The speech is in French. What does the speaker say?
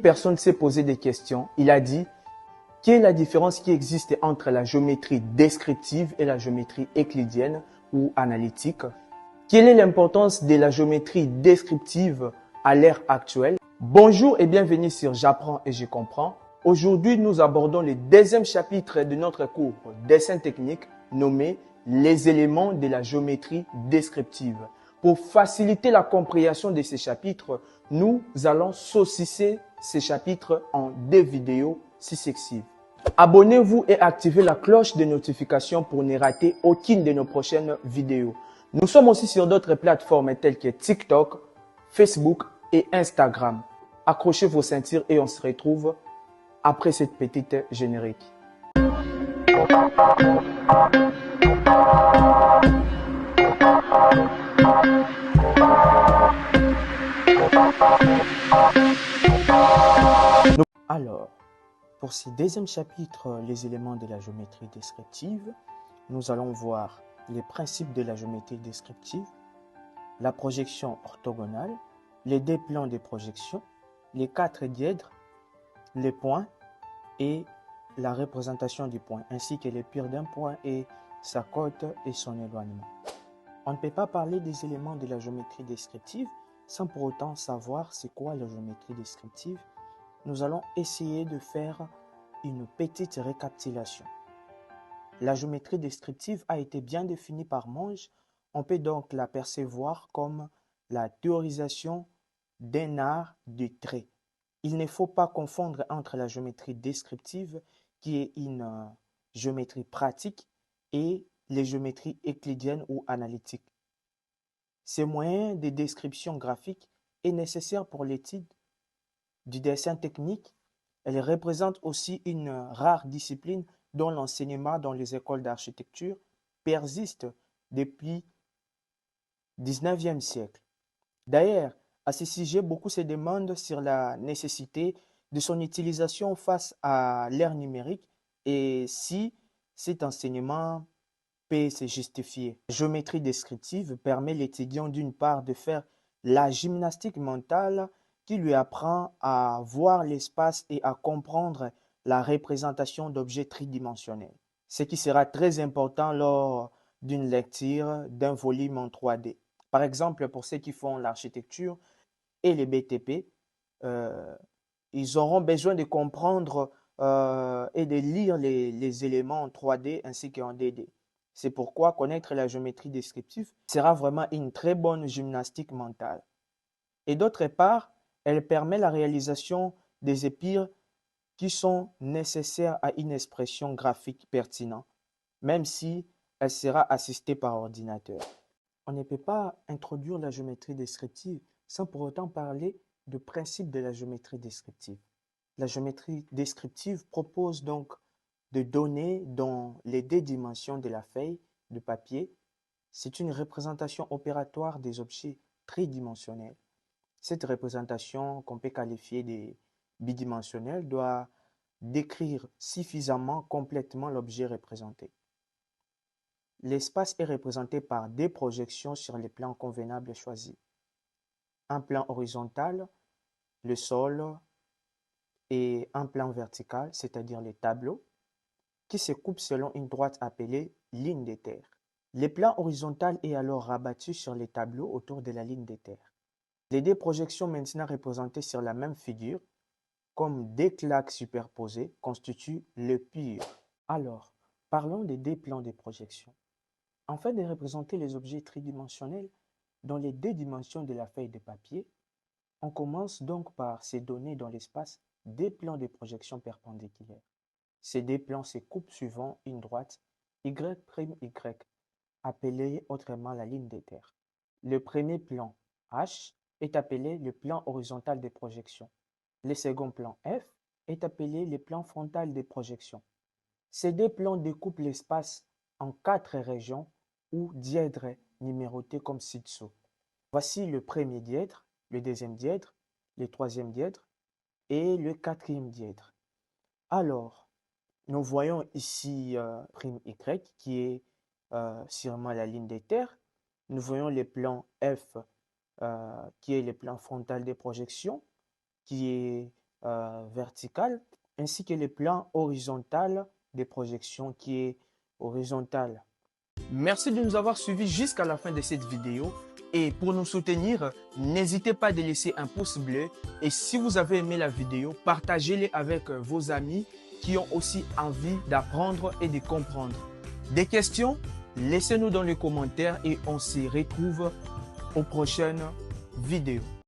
Personne s'est posé des questions. Il a dit, quelle est la différence qui existe entre la géométrie descriptive et la géométrie euclidienne ou analytique? Quelle est l'importance de la géométrie descriptive à l'ère actuelle? Bonjour et bienvenue sur J'apprends et je comprends. Aujourd'hui, nous abordons le deuxième chapitre de notre cours Dessin technique nommé Les éléments de la géométrie descriptive. Pour faciliter la compréhension de ces chapitres, nous allons saucisser ces chapitres en deux vidéos successives. Abonnez-vous et activez la cloche de notification pour ne rater aucune de nos prochaines vidéos. Nous sommes aussi sur d'autres plateformes telles que TikTok, Facebook et Instagram. Accrochez vos ceintures et on se retrouve après cette petite générique. Alors, pour ce deuxième chapitre, les éléments de la géométrie descriptive, nous allons voir les principes de la géométrie descriptive, la projection orthogonale, les deux plans de projection, les quatre dièdres, les points et la représentation du point, ainsi que les pires d'un point et sa cote et son éloignement. On ne peut pas parler des éléments de la géométrie descriptive sans pour autant savoir c'est quoi la géométrie descriptive. Nous allons essayer de faire une petite récapitulation. La géométrie descriptive a été bien définie par Monge. On peut donc la percevoir comme la théorisation d'un art du trait. Il ne faut pas confondre entre la géométrie descriptive, qui est une géométrie pratique, et les géométries euclidiennes ou analytiques. Ces moyens de description graphique est nécessaire pour l'étude du dessin technique. Elle représente aussi une rare discipline dont l'enseignement dans les écoles d'architecture persiste depuis le 19e siècle. D'ailleurs, à ce sujet, beaucoup se demandent sur la nécessité de son utilisation face à l'ère numérique et si cet enseignement peut se justifier. La géométrie descriptive permet l'étudiant d'une part de faire la gymnastique mentale qui lui apprend à voir l'espace et à comprendre la représentation d'objets tridimensionnels, ce qui sera très important lors d'une lecture d'un volume en 3D. Par exemple, pour ceux qui font l'architecture et les BTP, ils auront besoin de comprendre et de lire les éléments en 3D ainsi qu'en 2D. C'est pourquoi connaître la géométrie descriptive sera vraiment une très bonne gymnastique mentale. Et d'autre part, elle permet la réalisation des épires qui sont nécessaires à une expression graphique pertinente, même si elle sera assistée par ordinateur. On ne peut pas introduire la géométrie descriptive sans pour autant parler de principe de la géométrie descriptive. La géométrie descriptive propose donc de donner dans les deux dimensions de la feuille de papier. C'est une représentation opératoire des objets tridimensionnels. Cette représentation, qu'on peut qualifier de bidimensionnelle, doit décrire suffisamment complètement l'objet représenté. L'espace est représenté par des projections sur les plans convenables choisis. Un plan horizontal, le sol, et un plan vertical, c'est-à-dire les tableaux, qui se coupent selon une droite appelée ligne de terre. Le plan horizontal est alors rabattu sur les tableaux autour de la ligne de terre. Les deux projections maintenant représentées sur la même figure, comme deux claques superposées, constituent le pur. Alors, parlons des deux plans de projection. Afin de représenter les objets tridimensionnels dans les deux dimensions de la feuille de papier, on commence donc par se donner dans l'espace deux plans de projection perpendiculaires. Ces deux plans se coupent suivant une droite y'Y, appelée autrement la ligne de terre. Le premier plan H est appelé le plan horizontal des projections. Le second plan F est appelé le plan frontal des projections. Ces deux plans découpent l'espace en quatre régions ou dièdres numérotés comme ci-dessous. Voici le premier dièdre, le deuxième dièdre, le troisième dièdre et le quatrième dièdre. Alors, nous voyons ici prime Y qui est sûrement la ligne des terres. Nous voyons le plan F qui est le plan frontal des projections, qui est verticale ainsi que les plans horizontaux des projections qui est horizontale. Merci de nous avoir suivis jusqu'à la fin de cette vidéo. Et pour nous soutenir, n'hésitez pas à laisser un pouce bleu. Et si vous avez aimé la vidéo, partagez-les avec vos amis qui ont aussi envie d'apprendre et de comprendre. Des questions? Laissez-nous dans les commentaires et on se retrouve aux prochaines vidéos.